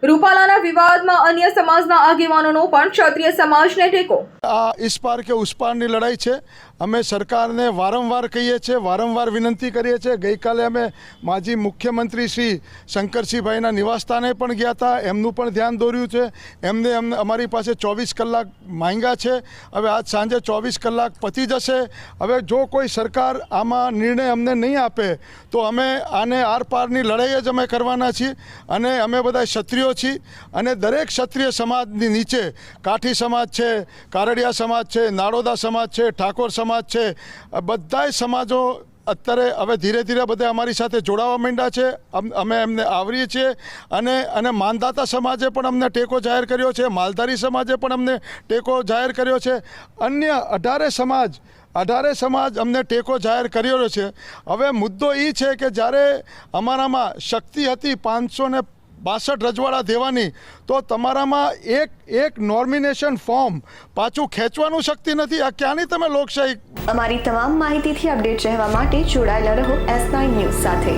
રૂપાલાના વિવાદમાં અન્ય સમાજના આગેવાનોનો પણ ક્ષત્રિય સમાજને ટેકો। આ इस पार के उस पाરની લડાઈ છે। અમે સરકારને વારંવાર કહીએ છીએ, વારંવાર વિનંતી કરીએ છીએ। ગઈકાલે અમે માજી મુખ્યમંત્રી શ્રી શંકરસિંહભાઈના નિવાસસ્થાને પણ ગયા હતા, એમનું પણ ધ્યાન દોર્યું છે। એમને અમારી પાસે 24 કલાક માંગ્યા છે। હવે આજ સાંજે 24 કલાક પતી જશે। હવે જો કોઈ સરકાર આમાં નિર્ણય અમને નહીં આપે તો અમે આને આર પારની લડાઈ જ અમે કરવાના છીએ। અને અમે બધા ક્ષત્રિયો છીએ અને દરેક ક્ષત્રિય સમાજની નીચે કાઠી સમાજ છે, કારડિયા સમાજ છે, નાડોદા સમાજ છે, ઠાકોર સમાજ છે, બધાય સમાજો અત્યારે હવે ધીરે ધીરે બધા અમારી સાથે જોડાવા માંડ્યા છે। અમે એમને આવરીએ છીએ અને માનદાતા સમાજે પણ અમને ટેકો જાહેર કર્યો છે, માલધારી સમાજે પણ અમને ટેકો જાહેર કર્યો છે। અન્ય 18 સમાજ અમને ટેકો જાહેર કર્યો છે। હવે મુદ્દો એ છે કે જ્યારે અમારામાં શક્તિ હતી 562 રજવાડા દેવાની, તો તમારામાં એક નોમિનેશન ફોર્મ પાછું ખેંચવાનું શક્તિ નથી। આ ક્યાંની તમે લોકશાહી। અમારી તમામ માહિતીથી અપડેટ રહેવા માટે જોડાયેલા રહો S9 ન્યૂઝ સાથે।